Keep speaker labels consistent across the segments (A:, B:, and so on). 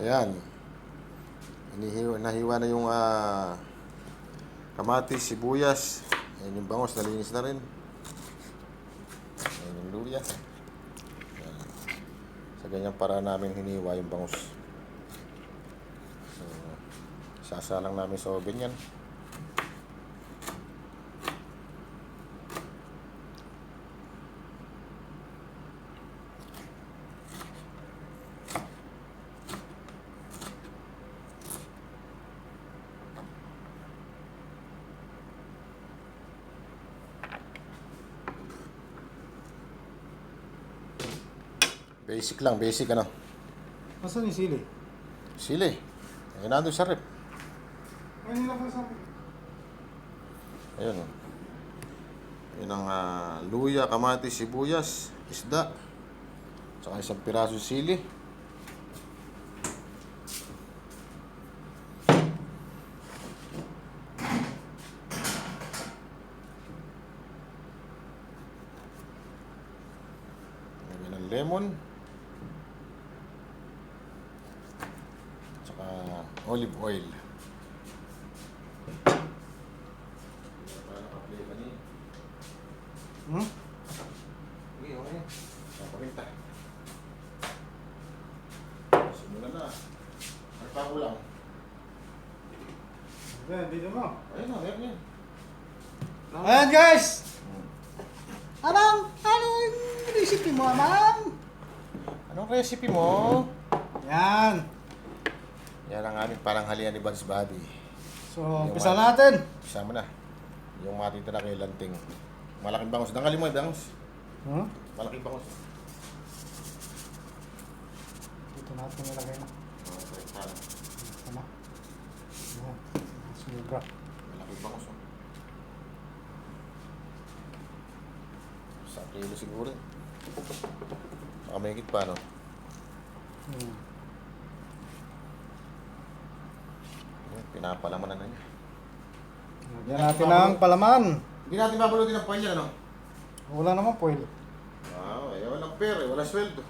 A: Ayan. Nahiwa na yung kamatis, sibuyas. Ayan yung bangos, nalinis na rin. Ayan yung luya. Ayan. Sa ganyan para namin hiniwa yung bangos. So, sasalang namin sa oven yan. Basic lang, basic ano.
B: Nasaan yung sili?
A: Sili. Ayun nandun sa rep.
B: Ay, nilagay sa akin.
A: Ayun o. Yun ang luya, kamatis, sibuyas, isda. Tsaka isang piraso sili. Lagyan ng lemon. Tsaka olive oil.
B: Hmm?
A: Okay, okay. Papaminta. Simulan na. Ano pa kulang?
B: Ayan, dito mo.
A: Ayun na, meron yan.
B: Ayan guys! Anong recipe mo, Amang?
A: Anong recipe mo?
B: Yan.
A: Yan ang aming paranghalian ni Buds Bobby.
B: So, umpisa natin.
A: Isama na. Yung matitira kay Lanting. Malaking bangus. Dangali mo, bangus.
B: Hmm?
A: Malaking bangus.
B: Dito natin nilagay na.
A: Okay, parang
B: Ito na. Ayan. Sobra.
A: malaking bangus. Oh. Sa kilo siguro. Saka may higit pa, no?
B: Hmm.
A: Pinapalaman na niya.
B: Lagyan natin ang palaman.
A: Hindi natin babalutin ng foil yan, ano?
B: Wala naman foil.
A: Wow, eh, walang pera, eh, walang sweldo.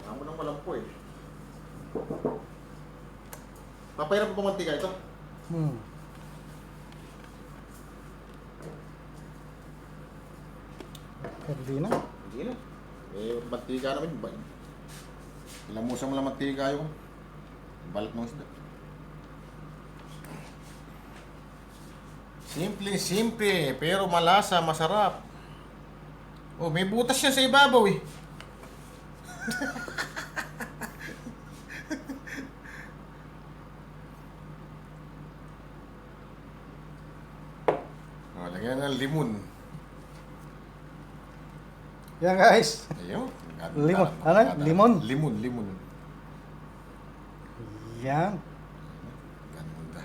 A: Kaya mo nang walang foil. Papahirap mo mantika ito?
B: Hmm. Hindi na.
A: Hindi na. Eh, mantika naman. Lamusan mo lang mantika yung balat ng isda. Simple, pero malasa, masarap. Oh, may butas siya sa ibabaw eh. Oh, lagyan ng limon.
B: Yan guys.
A: Ayun.
B: Limon. Ano? Limon?
A: Limon.
B: Yan.
A: Ganda.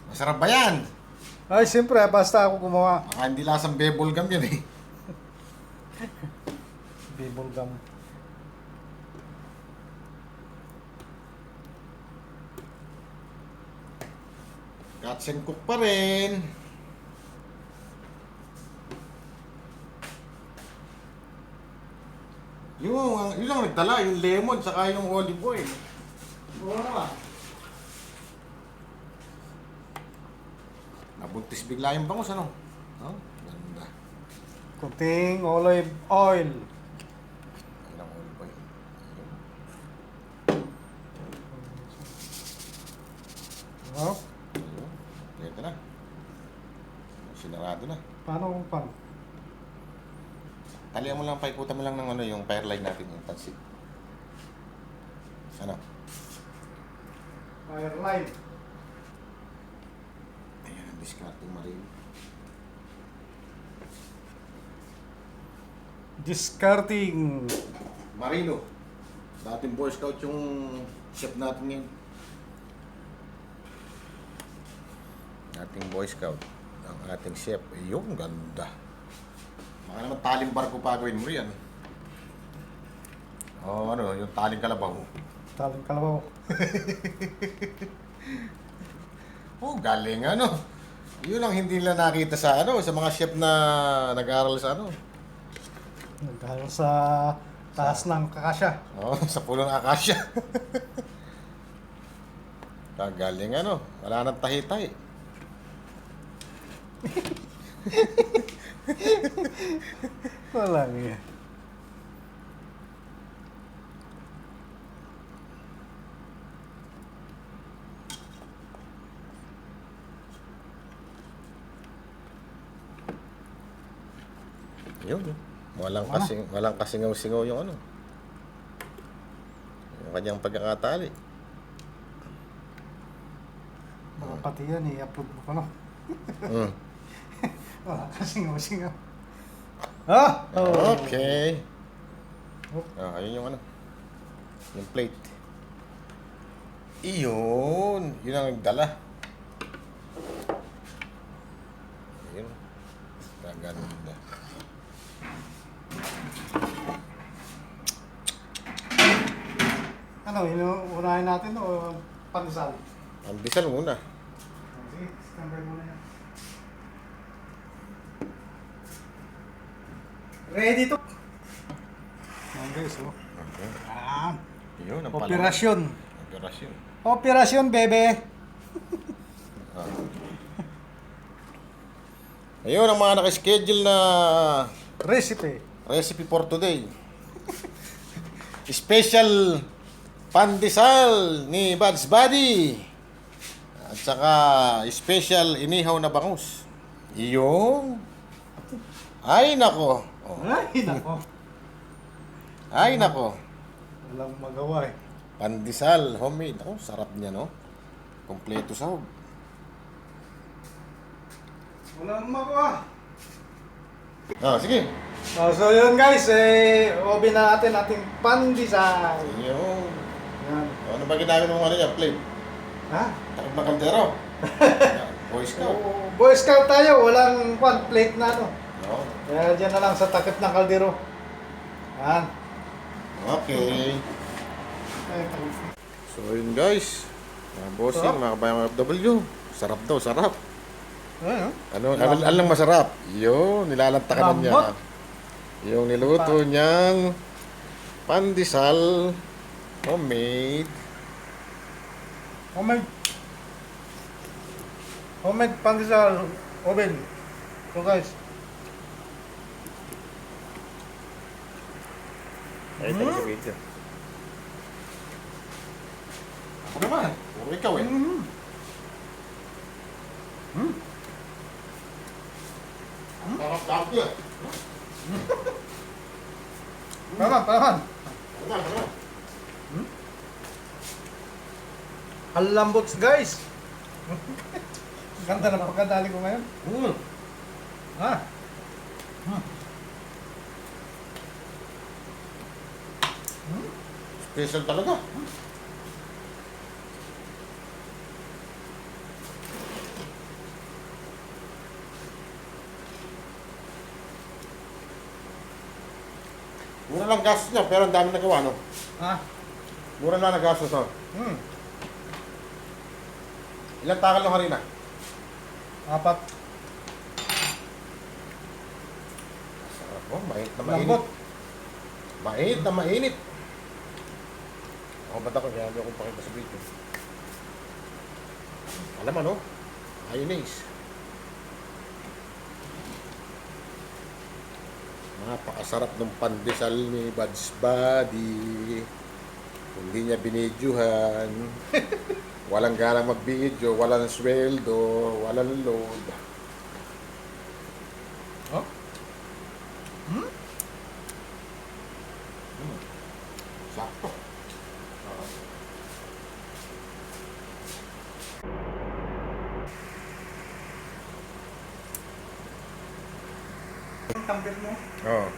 A: Masarap ba yan?
B: Ay, siyempre, basta ako gumawa.
A: Baka hindi lasang bebol gum yan eh.
B: Bibble gum.
A: Cuts and cook pa rin. Yun lang nagdala, yung lemon saka yung olive oil.
B: Oo naman.
A: Nabuntis bigla yung bangus, ano? Oh, ganda.
B: Kunting olive oil.
A: Ayun ang olive oil.
B: Oh,
A: Ayun. Ito na. Sinarado na.
B: paano kung pan?
A: Talihan mo lang, paikutan mo lang ng ano, yung fireline natin, yung pansit. Ano?
B: Fireline.
A: Ayan ang discarding marino.
B: Discarding.
A: Marino. Dating Boy Scout yung chef natin ngayon. Dating Boy Scout. Ang ating chef. Yung ganda. Baka naman taling barko pa gawin mo yan. O ano, yung taling kalabaw.
B: Taling kalabaw.
A: Oh, galing ano. Yun ang hindi nila nakita sa ano, sa mga chef na nag-aaral sa ano.
B: Nagkala sa Taas ng kakasya.
A: Oo, sa pulo ng akasya. Kagaling ano, wala nang tahi-tahi.
B: Wala nga.
A: Yun. Walang
B: Ano?
A: walang kasingaw-singaw yung ano. Yung kanyang pagkakatali.
B: Baka pati yan, i-upload mo pa no.
A: Mm.
B: Wala kasingaw-singaw. Ah! Oh.
A: Okay.
B: Oh.
A: Ayun yung ano. Yung plate. Iyon. Yun ang nagdala. Ayun. Gaganda.
B: Ano, unahin natin o pandesal?
A: Ang bisal muna.
B: Sige, standby muna yan. Ready to? Ayan guys, oh.
A: Okay.
B: Ayan.
A: Yun ang
B: Operasyon.
A: Operasyon.
B: Operasyon, bebe.
A: Ayun ang mga nakaschedule na
B: Recipe.
A: recipe for today. Special pandesal ni Buds Buddy. At saka special inihaw na bangus. Iyong. Ay nako. Oh.
B: Ay, nako.
A: Ay nako.
B: Walang magawa eh.
A: Pandesal, homemade. Oh, sarap niya no. Kompleto sahog.
B: Walang magawa.
A: Ah, sige.
B: Oh, so yun guys, open na natin ating pandesal.
A: Iyong.
B: Yan.
A: Ano ba ginamit mong ano yan? Plate?
B: Ha?
A: Takip na kaldero. Boy Scout.
B: Oh, Boy Scout tayo, walang plate na to.
A: No?
B: Kaya dyan na lang sa takip ng kaldero. Yan.
A: Okay. So yun guys, mga bossing,
B: Sarap.
A: mga kabayang FW, sarap daw, sarap.
B: Ayun,
A: Ano lang masarap? Yung nilalantakan niya.
B: Lambot.
A: Yung niluto niyang pandesal, homemade.
B: Homemade pandesal oven. So guys.
A: Ay, tayo sa video. Ako naman, puro ikaw eh.
B: Mm.
A: Sarap yun.
B: Tahan.
A: Ano?
B: Halambots guys. Ganda na pagkadali ko ngayon. Ha?
A: Special talaga. Mura lang gastos niya, pero ang dami nagawa, no?
B: Ha?
A: Mura lang ang gastos, no?
B: Hmm.
A: Ilang takal ng harina?
B: 4.
A: Sarap, oh, mainit na mainit.
B: Lambot.
A: Mainit na mainit. Ako ba't ako? Kaya hindi ako pakita sa video. Alam mo, no? Mayonnaise. Napakasarap ng pandesal ni Buds Buddy. Hindi niya binidyohan. Walang ganang mag-video, walang sweldo, walang load.
B: Oh?
A: Sakto.
B: Ang tambil mo.
A: Oh.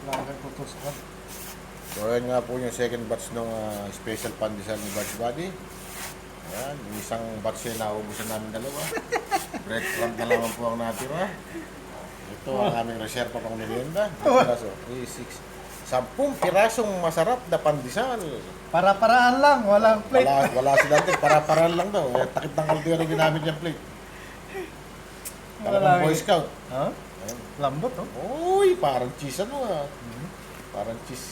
B: Lagay ko to sa
A: So, ayan nga po yung second batch ng special pandesal ni Buds Buddy. Ayan, yung isang batch ay naubusan namin dalawa. Breadcrumb na naman po ang natira. Ito ang aming reserva pang merienda. 10 pirasong masarap na pandesal.
B: Para-paraan lang, walang plate.
A: Wala si dati, para-paraan lang daw. Takip ng kaldero ginamit yung plate. Talagang
B: Wala
A: Boy
B: eh.
A: Scout.
B: Ha?
A: Ayun.
B: Lambot, oh.
A: Uy, parang cheese ano ah. Parang cheese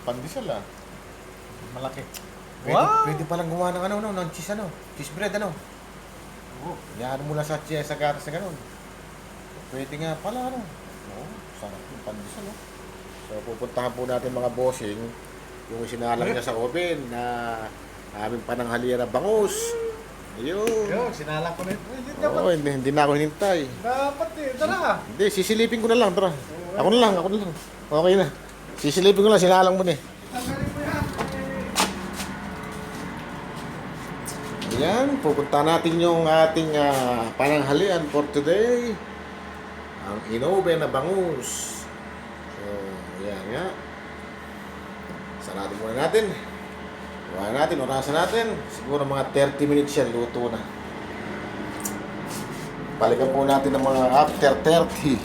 A: pandesal ah.
B: Malaki.
A: Pwede palang gumawa ng ano, ng cheese ano. Cheese bread ano.
B: Oh.
A: Yan mo lang sa cheese sa gatas na ganun. Pwede nga pala ano. Oo, sarap yung pandesal oh. So pupuntahan po natin mga bossing yung sinalang niya sa oven na aming pananghalian na bangus. Ayun.
B: Yun, sinalang ko na ito. Dapat,
A: Oo, hindi na ako hinintay.
B: dapat eh. Tara.
A: Hindi, sisilipin ko na lang, tara. Ako na lang. Okay na. Sisilipin ko lang, sinalang mo na eh.
B: Tanggalin mo yan.
A: Ayan, pupunta natin yung ating pananghalian for today. Ang inobe na bangus. So, ayan nga. Saratin muna natin. Gawa natin, orasan natin. Siguro mga 30 minutes yan, luto na. Balikan po natin ng mga after 30.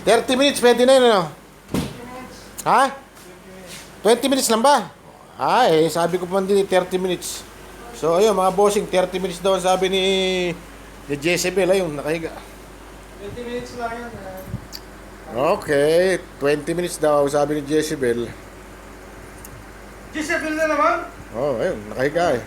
A: 30 minutes, pwede na yun, ano? Ha? 20 minutes lang ba? Sabi ko pa din 30 minutes. So, ayun, mga bossing, 30 minutes daw ang sabi ni Jezebel, ayun, nakahiga.
B: 20 minutes lang yan.
A: Okay, 20 minutes daw sabi ni Jezebel.
B: Gisabel na naman.
A: Oh, ayun, nakahiga eh.